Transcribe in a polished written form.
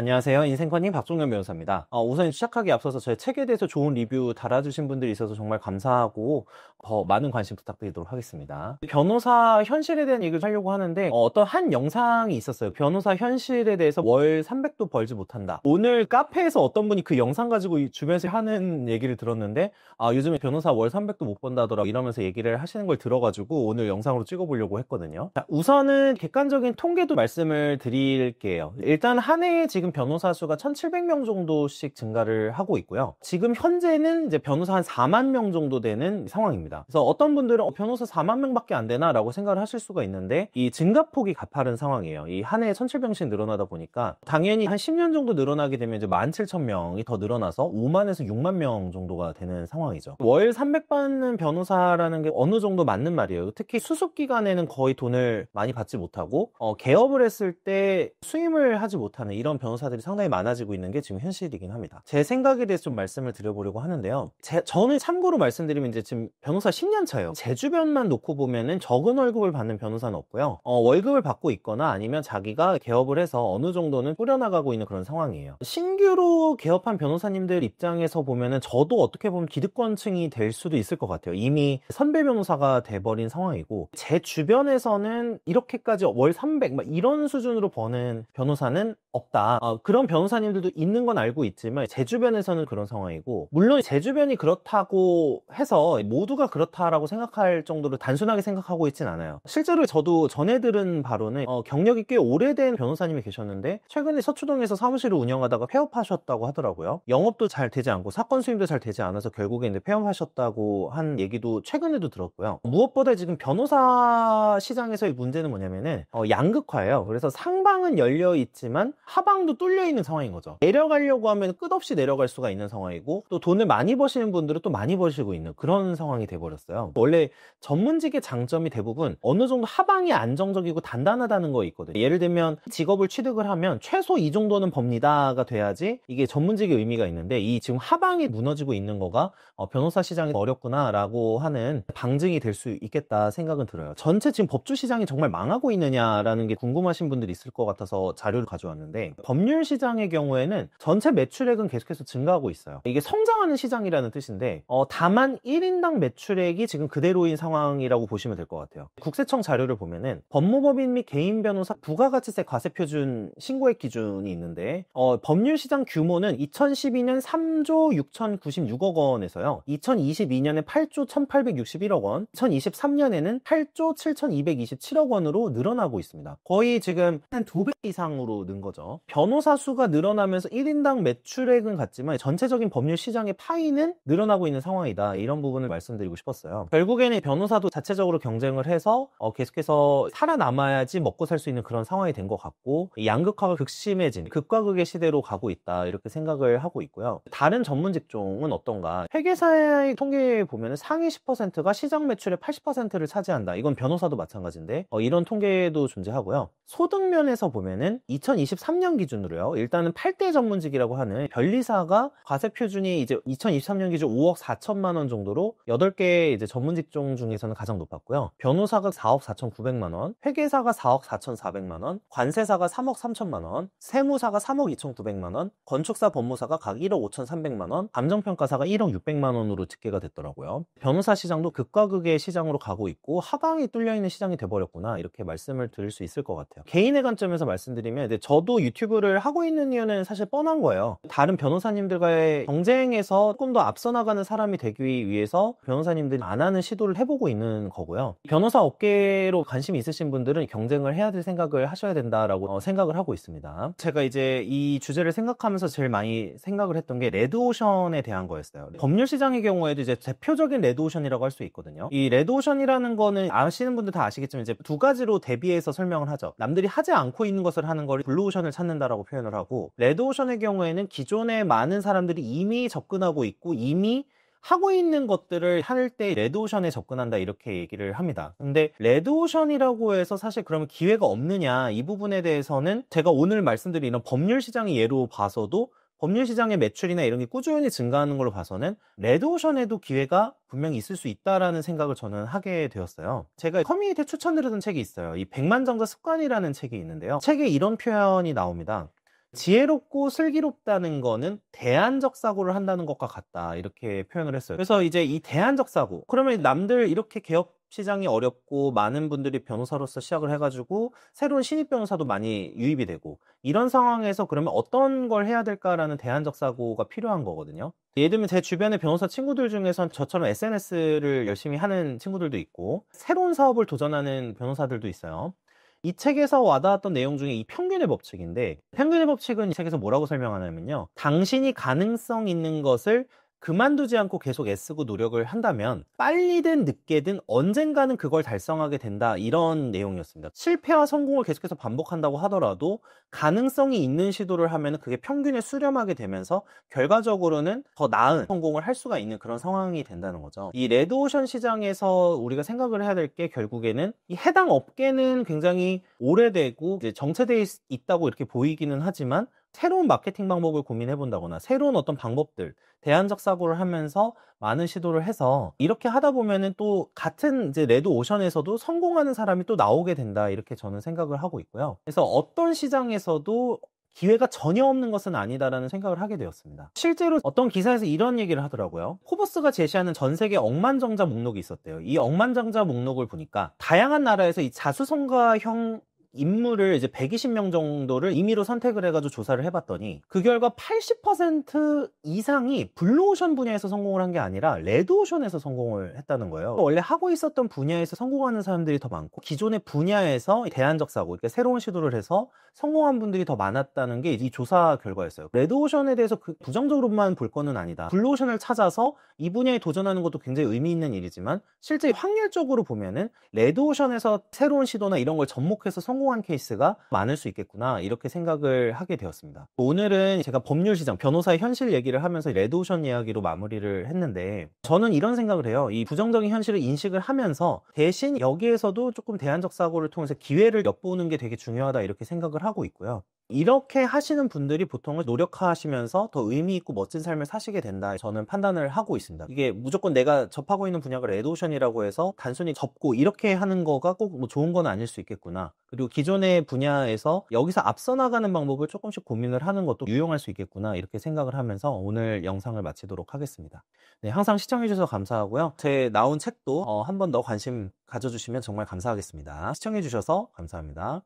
안녕하세요. 인생커닝 박종현 변호사입니다. 우선 시작하기 앞서서 저의 책에 대해서 좋은 리뷰 달아주신 분들이 있어서 정말 감사하고 더 많은 관심 부탁드리도록 하겠습니다. 변호사 현실에 대한 얘기를 하려고 하는데 어떤 한 영상이 있었어요. 변호사 현실에 대해서 월 300도 벌지 못한다. 오늘 카페에서 어떤 분이 그 영상 가지고 주변에서 하는 얘기를 들었는데 요즘에 변호사 월 300도 못 번다더라 이러면서 얘기를 하시는 걸 들어가지고 오늘 영상으로 찍어보려고 했거든요. 자, 우선은 객관적인 통계도 말씀을 드릴게요. 일단 한 해에 지금 변호사 수가 1,700명 정도씩 증가를 하고 있고요. 지금 현재는 이제 변호사 한 4만 명 정도 되는 상황입니다. 그래서 어떤 분들은 변호사 4만 명밖에 안 되나 라고 생각을 하실 수가 있는데 이 증가폭이 가파른 상황이에요. 이 한 해에 1,700명씩 늘어나다 보니까 당연히 한 10년 정도 늘어나게 되면 이제 17,000명이 더 늘어나서 5만에서 6만 명 정도가 되는 상황이죠. 월 300 받는 변호사라는 게 어느 정도 맞는 말이에요. 특히 수습 기간에는 거의 돈을 많이 받지 못하고 개업을 했을 때 수임을 하지 못하는 이런 변호사들이 상당히 많아지고 있는 게 지금 현실이긴 합니다. 제 생각에 대해서 좀 말씀을 드려보려고 하는데요. 저는 참고로 말씀드리면 이제 지금 변호사 10년 차예요. 제 주변만 놓고 보면은 적은 월급을 받는 변호사는 없고요. 월급을 받고 있거나 아니면 자기가 개업을 해서 어느 정도는 꾸려나가고 있는 그런 상황이에요. 신규로 개업한 변호사님들 입장에서 보면은 저도 어떻게 보면 기득권층이 될 수도 있을 것 같아요. 이미 선배 변호사가 돼버린 상황이고 제 주변에서는 이렇게까지 월 300 막 이런 수준으로 버는 변호사는 없다. 그런 변호사님들도 있는 건 알고 있지만 제 주변에서는 그런 상황이고 물론 제 주변이 그렇다고 해서 모두가 그렇다라고 생각할 정도로 단순하게 생각하고 있진 않아요. 실제로 저도 전해 들은 바로는 경력이 꽤 오래된 변호사님이 계셨는데 최근에 서초동에서 사무실을 운영하다가 폐업하셨다고 하더라고요. 영업도 잘 되지 않고 사건 수임도 잘 되지 않아서 결국에 이제 폐업하셨다고 한 얘기도 최근에도 들었고요. 무엇보다 지금 변호사 시장에서의 문제는 뭐냐면은 양극화예요. 그래서 상방은 열려 있지만 하방도 뚫려 있는 상황인 거죠. 내려가려고 하면 끝없이 내려갈 수가 있는 상황이고 또 돈을 많이 버시는 분들은 또 많이 버시고 있는 그런 상황이 돼버렸어요. 원래 전문직의 장점이 대부분 어느 정도 하방이 안정적이고 단단하다는 거 있거든요. 예를 들면 직업을 취득을 하면 최소 이 정도는 법니다가 돼야지 이게 전문직의 의미가 있는데 이 지금 하방이 무너지고 있는 거가 변호사 시장이 어렵구나 라고 하는 방증이 될 수 있겠다 생각은 들어요. 전체 지금 법조 시장이 정말 망하고 있느냐라는 게 궁금하신 분들이 있을 것 같아서 자료를 가져왔는데 법률 시장의 경우에는 전체 매출액은 계속해서 증가하고 있어요. 이게 성장하는 시장이라는 뜻인데 다만 1인당 매출액이 지금 그대로인 상황이라고 보시면 될 것 같아요. 국세청 자료를 보면은 법무법인 및 개인 변호사 부가가치세 과세표준 신고액 기준이 있는데 법률 시장 규모는 2012년 3조 6,096억 원에서요 2022년에 8조 1,861억 원 2023년에는 8조 7,227억 원으로 늘어나고 있습니다. 거의 지금 한 2배 이상으로 는 거죠. 변호사 수가 늘어나면서 1인당 매출액은 같지만 전체적인 법률 시장의 파이는 늘어나고 있는 상황이다. 이런 부분을 말씀드리고 싶었어요. 결국에는 변호사도 자체적으로 경쟁을 해서 계속해서 살아남아야지 먹고 살 수 있는 그런 상황이 된 것 같고 양극화가 극심해진 극과 극의 시대로 가고 있다. 이렇게 생각을 하고 있고요. 다른 전문 직종은 어떤가? 회계사의 통계에 보면 상위 10%가 시장 매출의 80%를 차지한다. 이건 변호사도 마찬가지인데 이런 통계도 존재하고요. 소득 면에서 보면은 2023년 기준으로요. 일단은 8대 전문직이라고 하는 변리사가 과세 표준이 이제 2023년 기준 5억 4천만 원 정도로 8개 이제 전문 직종 중에서는 가장 높았고요. 변호사가 4억 4,900만 원, 회계사가 4억 4,400만 원, 관세사가 3억 3천만 원, 세무사가 3억 2,900만 원, 건축사 법무사가 각 1억 5,300만 원, 감정평가사가 1억 600만 원으로 집계가 됐더라고요. 변호사 시장도 극과 극의 시장으로 가고 있고 하방이 뚫려 있는 시장이 돼버렸구나 이렇게 말씀을 드릴 수 있을 것 같아요. 개인의 관점에서 말씀드리면 이제 저도 유튜브를 하고 있는 이유는 사실 뻔한 거예요. 다른 변호사님들과의 경쟁에서 조금 더 앞서 나가는 사람이 되기 위해서 변호사님들이 안 하는 시도를 해보고 있는 거고요. 변호사 업계로 관심이 있으신 분들은 경쟁을 해야 될 생각을 하셔야 된다라고 생각을 하고 있습니다. 제가 이제 이 주제를 생각하면서 제일 많이 생각을 했던 게 레드오션에 대한 거였어요. 법률 시장의 경우에도 이제 대표적인 레드오션이라고 할 수 있거든요. 이 레드오션이라는 거는 아시는 분들 다 아시겠지만 이제 두 가지로 대비해서 설명을 하죠. 남들이 하지 않고 있는 것을 하는 걸 블루오션을 찾는다라고 표현을 하고 레드오션의 경우에는 기존에 많은 사람들이 이미 접근하고 있고 이미 하고 있는 것들을 할 때 레드오션에 접근한다 이렇게 얘기를 합니다. 근데 레드오션이라고 해서 사실 그러면 기회가 없느냐 이 부분에 대해서는 제가 오늘 말씀드린 이런 법률 시장의 예로 봐서도 법률 시장의 매출이나 이런 게 꾸준히 증가하는 걸로 봐서는 레드오션에도 기회가 분명히 있을 수 있다라는 생각을 저는 하게 되었어요. 제가 커뮤니티에 추천드리던 책이 있어요. 이 백만장자 습관이라는 책이 있는데요. 책에 이런 표현이 나옵니다. 지혜롭고 슬기롭다는 거는 대안적 사고를 한다는 것과 같다. 이렇게 표현을 했어요. 그래서 이제 이 대안적 사고. 그러면 남들 이렇게 개업 시장이 어렵고 많은 분들이 변호사로서 시작을 해가지고 새로운 신입 변호사도 많이 유입이 되고 이런 상황에서 그러면 어떤 걸 해야 될까라는 대안적 사고가 필요한 거거든요. 예를 들면 제 주변의 변호사 친구들 중에선 저처럼 SNS를 열심히 하는 친구들도 있고 새로운 사업을 도전하는 변호사들도 있어요. 이 책에서 와닿았던 내용 중에 이 평균의 법칙인데, 평균의 법칙은 이 책에서 뭐라고 설명하냐면요, 당신이 가능성 있는 것을 그만두지 않고 계속 애쓰고 노력을 한다면 빨리든 늦게든 언젠가는 그걸 달성하게 된다, 이런 내용이었습니다. 실패와 성공을 계속해서 반복한다고 하더라도 가능성이 있는 시도를 하면 그게 평균에 수렴하게 되면서 결과적으로는 더 나은 성공을 할 수가 있는 그런 상황이 된다는 거죠. 이 레드오션 시장에서 우리가 생각을 해야 될 게 결국에는 이 해당 업계는 굉장히 오래되고 이제 정체되어 있다고 이렇게 보이기는 하지만 새로운 마케팅 방법을 고민해 본다거나 새로운 어떤 방법들, 대안적 사고를 하면서 많은 시도를 해서 이렇게 하다 보면은 또 같은 이제 레드 오션에서도 성공하는 사람이 또 나오게 된다, 이렇게 저는 생각을 하고 있고요. 그래서 어떤 시장에서도 기회가 전혀 없는 것은 아니다라는 생각을 하게 되었습니다. 실제로 어떤 기사에서 이런 얘기를 하더라고요. 포브스가 제시하는 전 세계 억만장자 목록이 있었대요. 이 억만장자 목록을 보니까 다양한 나라에서 이 자수성가형 인물을 이제 120명 정도를 임의로 선택을 해가지고 조사를 해봤더니 그 결과 80% 이상이 블루오션 분야에서 성공을 한 게 아니라 레드오션에서 성공을 했다는 거예요. 원래 하고 있었던 분야에서 성공하는 사람들이 더 많고 기존의 분야에서 대안적 사고, 그러니까 새로운 시도를 해서 성공한 분들이 더 많았다는 게 이 조사 결과였어요. 레드오션에 대해서 부정적으로만 볼 거는 아니다. 블루오션을 찾아서 이 분야에 도전하는 것도 굉장히 의미 있는 일이지만 실제 확률적으로 보면은 레드오션에서 새로운 시도나 이런 걸 접목해서 성공한 케이스가 많을 수 있겠구나, 이렇게 생각을 하게 되었습니다. 오늘은 제가 법률 시장, 변호사의 현실 얘기를 하면서 레드오션 이야기로 마무리를 했는데, 저는 이런 생각을 해요. 이 부정적인 현실을 인식을 하면서 대신 여기에서도 조금 대안적 사고를 통해서 기회를 엿보는 게 되게 중요하다, 이렇게 생각을 하고 있고요. 이렇게 하시는 분들이 보통은 노력하시면서 더 의미 있고 멋진 삶을 사시게 된다, 저는 판단을 하고 있습니다. 이게 무조건 내가 접하고 있는 분야가 레드오션이라고 해서 단순히 접고 이렇게 하는 거가 꼭 뭐 좋은 건 아닐 수 있겠구나. 그리고 기존의 분야에서 여기서 앞서 나가는 방법을 조금씩 고민을 하는 것도 유용할 수 있겠구나, 이렇게 생각을 하면서 오늘 영상을 마치도록 하겠습니다. 네, 항상 시청해주셔서 감사하고요. 제 나온 책도 한 번 더 관심 가져주시면 정말 감사하겠습니다. 시청해주셔서 감사합니다.